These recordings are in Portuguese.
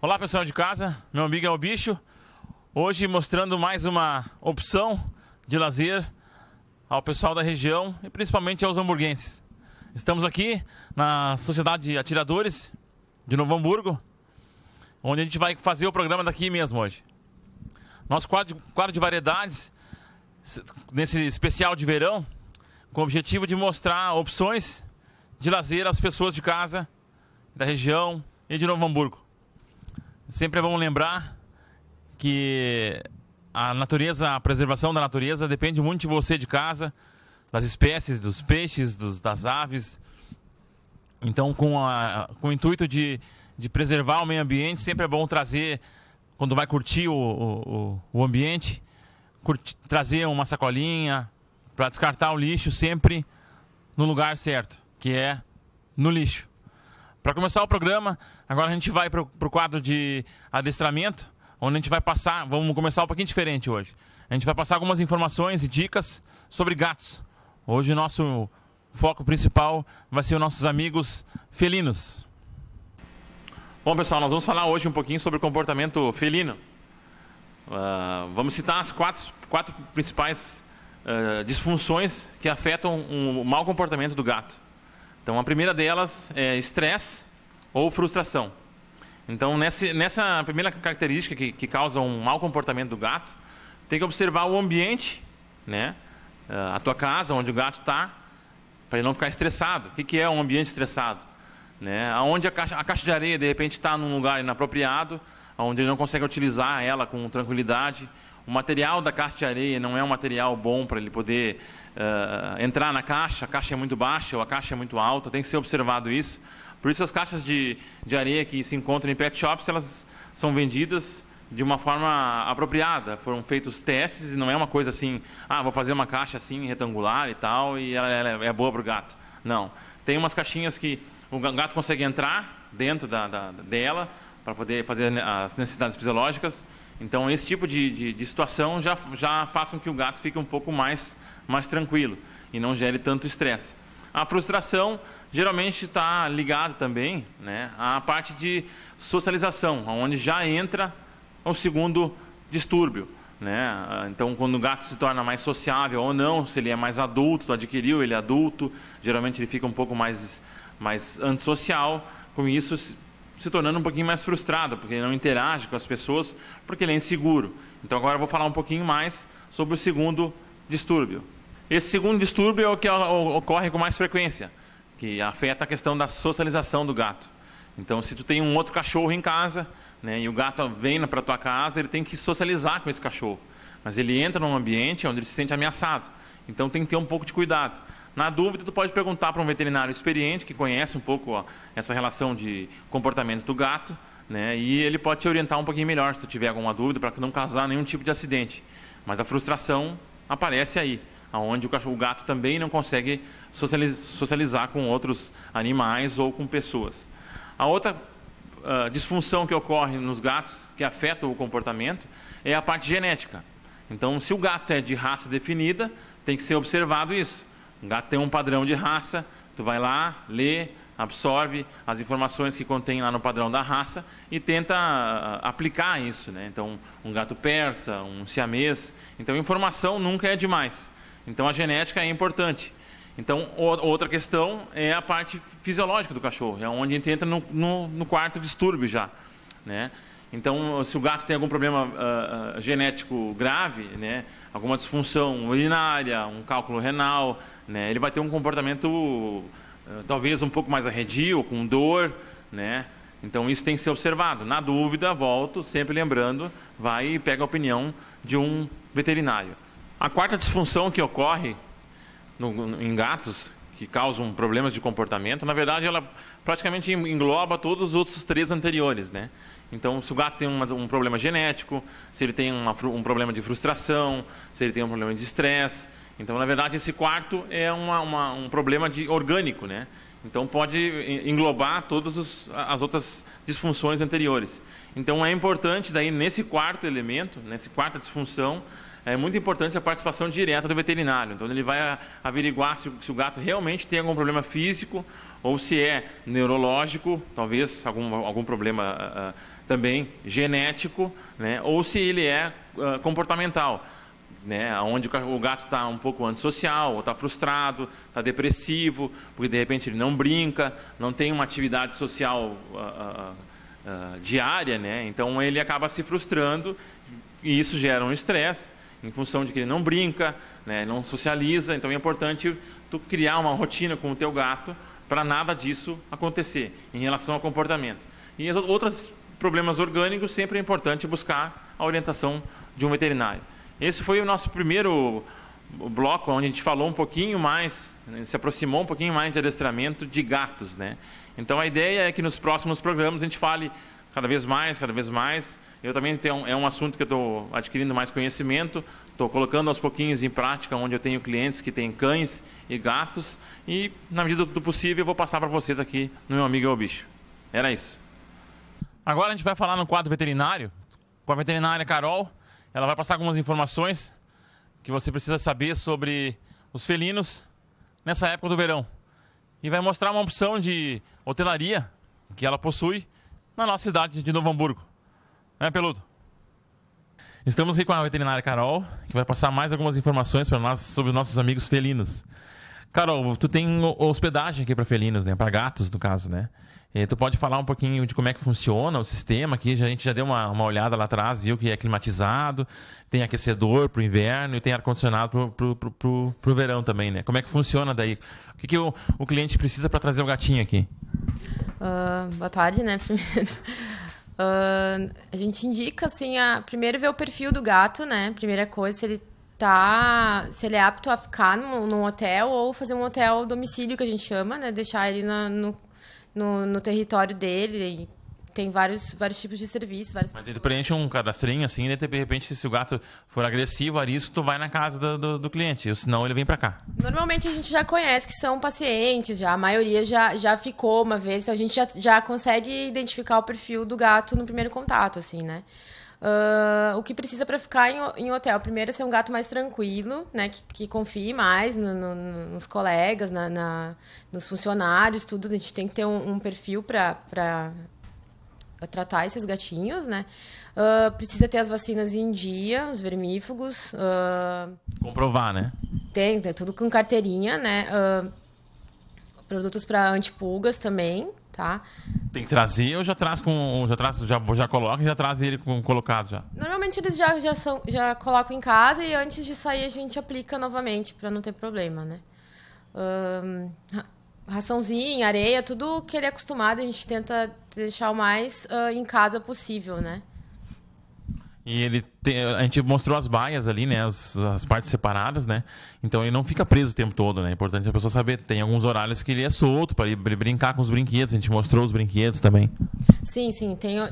Olá pessoal de casa, meu amigo é o Bicho. Hoje mostrando mais uma opção de lazer ao pessoal da região e principalmente aos hamburguenses. Estamos aqui na Sociedade Atiradores de Novo Hamburgo, onde a gente vai fazer o programa daqui mesmo hoje. Nosso quadro de variedades, nesse especial de verão, com o objetivo de mostrar opções de lazer às pessoas de casa, da região e de Novo Hamburgo. Sempre é bom lembrar que a preservação da natureza depende muito de você de casa, das espécies, dos peixes, das aves. Então, com o intuito de preservar o meio ambiente, sempre é bom trazer, quando vai curtir o ambiente, trazer uma sacolinha para descartar o lixo sempre no lugar certo, que é no lixo. Para começar o programa, agora a gente vai para o quadro de adestramento, onde a gente vai passar, vamos começar um pouquinho diferente hoje. A gente vai passar algumas informações e dicas sobre gatos. Hoje o nosso foco principal vai ser os nossos amigos felinos. Bom pessoal, nós vamos falar hoje um pouquinho sobre o comportamento felino. Vamos citar as quatro principais disfunções que afetam o mau comportamento do gato. Então, a primeira delas é estresse ou frustração. Então, nessa primeira característica que causa um mau comportamento do gato, tem que observar o ambiente, né? A tua casa, onde o gato está, para ele não ficar estressado. O que é um ambiente estressado? Né? Onde a caixa de areia, de repente, está num lugar inapropriado, onde ele não consegue utilizar ela com tranquilidade. O material da caixa de areia não é um material bom para ele poder entrar na caixa. A caixa é muito baixa ou a caixa é muito alta, tem que ser observado isso. Por isso as caixas de areia que se encontram em pet shops, elas são vendidas de uma forma apropriada. Foram feitos testes e não é uma coisa assim, vou fazer uma caixa assim retangular e tal e ela é boa para o gato. Não. Tem umas caixinhas que o gato consegue entrar dentro dela para poder fazer as necessidades fisiológicas. Então, esse tipo de situação já faz com que o gato fique um pouco mais tranquilo e não gere tanto estresse. A frustração geralmente está ligada também, né, à parte de socialização, onde já entra o segundo distúrbio. Né? Então, quando o gato se torna mais sociável ou não, se ele é mais adulto, tu adquiriu ele adulto, geralmente ele fica um pouco mais antissocial, com isso se tornando um pouquinho mais frustrado, porque ele não interage com as pessoas, porque ele é inseguro. Então agora eu vou falar um pouquinho mais sobre o segundo distúrbio. Esse segundo distúrbio é o que ocorre com mais frequência, que afeta a questão da socialização do gato. Então, se tu tem um outro cachorro em casa, né, e o gato vem para a tua casa, ele tem que socializar com esse cachorro. Mas ele entra num ambiente onde ele se sente ameaçado. Então tem que ter um pouco de cuidado. Na dúvida, tu pode perguntar para um veterinário experiente, que conhece um pouco essa relação de comportamento do gato, né, e ele pode te orientar um pouquinho melhor se tu tiver alguma dúvida, para não causar nenhum tipo de acidente. Mas a frustração aparece aí, onde o gato também não consegue socializar com outros animais ou com pessoas. A outra disfunção que ocorre nos gatos, que afeta o comportamento, é a parte genética. Então, se o gato é de raça definida, tem que ser observado isso. O gato tem um padrão de raça, tu vai lá, lê, absorve as informações que contém lá no padrão da raça e tenta aplicar isso. Né? Então, um gato persa, um siamês. Então, informação nunca é demais. Então, a genética é importante. Então, outra questão é a parte fisiológica do cachorro, é onde a gente entra no quarto distúrbio já. Né? Então, se o gato tem algum problema genético grave, né, alguma disfunção urinária, um cálculo renal, né, ele vai ter um comportamento talvez um pouco mais arredio, com dor, né? Então, isso tem que ser observado. Na dúvida, volto, sempre lembrando, vai e pega a opinião de um veterinário. A quarta disfunção que ocorre em gatos, que causam problemas de comportamento, na verdade, ela praticamente engloba todos os outros três anteriores, né? Então, se o gato tem um problema genético, se ele tem um problema de frustração, se ele tem um problema de estresse. Então, na verdade, esse quarto é um problema orgânico, né? Então, pode englobar todas as outras disfunções anteriores. Então, é importante, daí, nesse quarto elemento, nessa quarta disfunção, é muito importante a participação direta do veterinário. Então ele vai averiguar se o gato realmente tem algum problema físico ou se é neurológico, talvez algum problema também genético, né? Ou se ele é comportamental, né? Onde o gato está um pouco antissocial, ou está frustrado, está depressivo, porque de repente ele não brinca, não tem uma atividade social diária, né? Então ele acaba se frustrando e isso gera um estresse em função de que ele não brinca, né? Não socializa. Então é importante tu criar uma rotina com o teu gato para nada disso acontecer em relação ao comportamento. E outros problemas orgânicos, sempre é importante buscar a orientação de um veterinário. Esse foi o nosso primeiro bloco, onde a gente falou um pouquinho mais, se aproximou um pouquinho mais de adestramento de gatos, né? Então a ideia é que nos próximos programas a gente fale cada vez mais. Eu também é um assunto que eu estou adquirindo mais conhecimento, estou colocando aos pouquinhos em prática, onde eu tenho clientes que têm cães e gatos, e na medida do possível eu vou passar para vocês aqui no Meu Amigo é o Bicho. Era isso. Agora a gente vai falar no quadro veterinário, com a veterinária Carol. Ela vai passar algumas informações que você precisa saber sobre os felinos nessa época do verão. E vai mostrar uma opção de hotelaria que ela possui na nossa cidade de Novo Hamburgo. Né, Peludo? Estamos aqui com a veterinária Carol, que vai passar mais algumas informações para nós sobre os nossos amigos felinos. Carol, tu tem hospedagem aqui para felinos, né? Para gatos, no caso, né? E tu pode falar um pouquinho de como é que funciona o sistema aqui? A gente já deu uma olhada lá atrás, viu que é climatizado, tem aquecedor para o inverno e tem ar-condicionado para o verão também, né? Como é que funciona daí? O que o cliente precisa para trazer o gatinho aqui? Boa tarde, né? Primeiro, a gente indica, assim, primeiro ver o perfil do gato, né? Primeira coisa, se ele é apto a ficar num hotel ou fazer um hotel domicílio, que a gente chama, né? Deixar ele no território dele. Tem vários tipos de serviços. Mas ele preenche um cadastrinho, assim, e de repente, se o gato for agressivo, arisco, tu vai na casa do cliente, ou senão ele vem pra cá. Normalmente a gente já conhece que são pacientes, a maioria já ficou uma vez, então a gente já consegue identificar o perfil do gato no primeiro contato, assim, né? O que precisa para ficar em hotel? Primeiro é ser um gato mais tranquilo, né? Que confie mais nos colegas, nos funcionários, tudo. A gente tem que ter um perfil para tratar esses gatinhos, né? Precisa ter as vacinas em dia, os vermífugos. Comprovar, né? Tem tudo com carteirinha, né? Produtos para antipulgas também, tá? Tem que trazer ou já coloca e já traz ele colocado já? Normalmente eles já colocam em casa e antes de sair a gente aplica novamente para não ter problema, né? Raçãozinha, areia, tudo que ele é acostumado a gente tenta deixar o mais em casa possível, né? E a gente mostrou as baias ali, né? As partes separadas, né? Então ele não fica preso o tempo todo, né? É importante a pessoa saber. Tem alguns horários que ele é solto para ir brincar com os brinquedos. A gente mostrou os brinquedos também. Sim.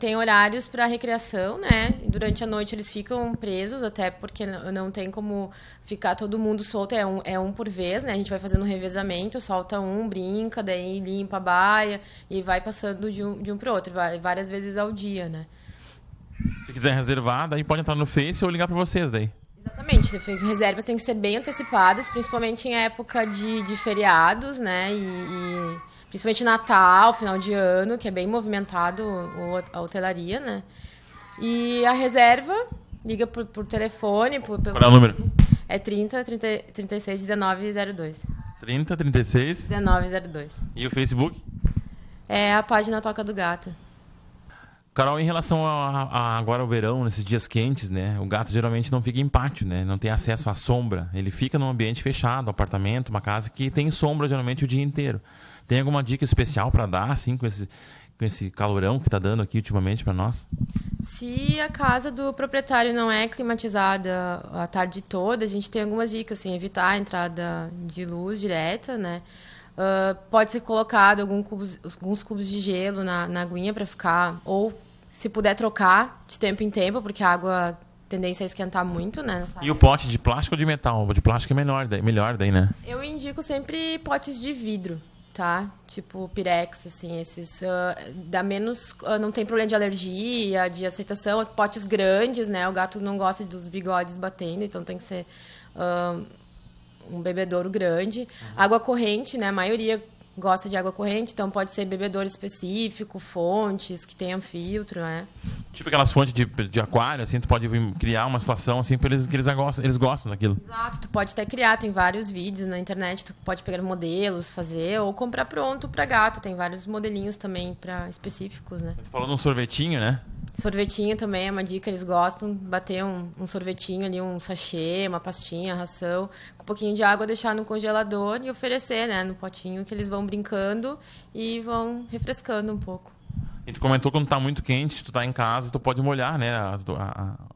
Tem horários para recreação, né? Durante a noite eles ficam presos, até porque não tem como ficar todo mundo solto. É um por vez, né? A gente vai fazendo um revezamento, solta um, brinca, daí limpa a baia e vai passando de um para o outro, várias vezes ao dia, né? Se quiser reservar, daí pode entrar no Face ou ligar para vocês daí. Exatamente. Reservas têm que ser bem antecipadas, principalmente em época de feriados, né? E principalmente Natal, final de ano, que é bem movimentado a hotelaria, né? E a reserva, liga por telefone. Qual é o número? É 30 36 19 02. 30 36 19 02. E o Facebook? É a página Toca do Gato. Carol, em relação agora ao verão, nesses dias quentes, né? O gato geralmente não fica em pátio, né? Não tem acesso à sombra. Ele fica num ambiente fechado, um apartamento, uma casa que tem sombra geralmente o dia inteiro. Tem alguma dica especial para dar, assim, com esse calorão que está dando aqui ultimamente para nós? Se a casa do proprietário não é climatizada a tarde toda, a gente tem algumas dicas, assim, evitar a entrada de luz direta, né? Pode ser colocado alguns cubos de gelo na aguinha para ficar, ou se puder trocar de tempo em tempo, porque a água tendência a esquentar muito, né? E o pote de plástico ou de metal? O de plástico é melhor daí, né? Eu indico sempre potes de vidro, tá? Tipo Pirex, assim, esses dá menos, não tem problema de alergia, de aceitação, potes grandes, né? O gato não gosta dos bigodes batendo, então tem que ser um bebedouro grande. Água corrente, né? A maioria gosta de água corrente, então pode ser bebedouro específico, fontes que tenham filtro, né? Tipo aquelas fontes de aquário, assim, tu pode criar uma situação assim para eles que eles gostam daquilo. Exato, tu pode até criar, tem vários vídeos na internet, tu pode pegar modelos, fazer, ou comprar pronto para gato, tem vários modelinhos também para específicos, né? Tu falou num sorvetinho, né? Sorvetinho também é uma dica, eles gostam, bater um sorvetinho ali, um sachê, uma pastinha, ração, com um pouquinho de água, deixar no congelador e oferecer, né, no potinho, que eles vão brincando e vão refrescando um pouco. E tu comentou quando tá muito quente, tu tá em casa, tu pode molhar, né,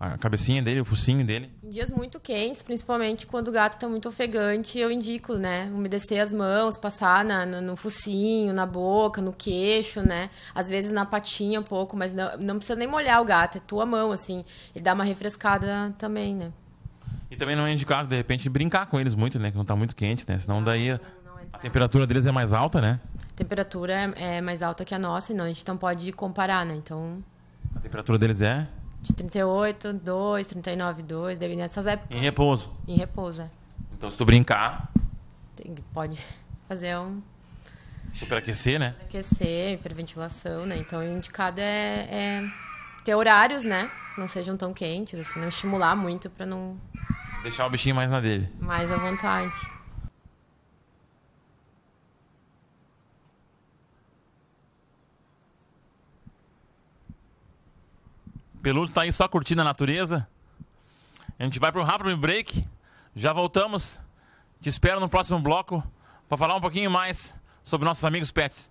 a cabecinha dele, o focinho dele. Em dias muito quentes, principalmente quando o gato tá muito ofegante, eu indico, né, umedecer as mãos, passar no focinho, na boca, no queixo, né, às vezes na patinha um pouco, mas não precisa nem molhar o gato, é tua mão, assim, e dá uma refrescada também, né. E também não é indicado, de repente, brincar com eles muito, né, que não tá muito quente, né, senão daí a temperatura deles é mais alta, né. A temperatura é mais alta que a nossa, então a gente não pode comparar, né? Então... A temperatura deles é? De 38,2, 39,2, deve nessas épocas. Em repouso? Em repouso, é. Então se tu brincar... Pode fazer Superaquecer, né? Superaquecer, hiperventilação, né? Então o indicado é ter horários, né? Que não sejam tão quentes, assim, não estimular muito pra não... Deixar o bichinho mais na dele. Mais à vontade. Peludo tá aí só curtindo a natureza. A gente vai para um rápido break. Já voltamos. Te espero no próximo bloco para falar um pouquinho mais sobre nossos amigos pets.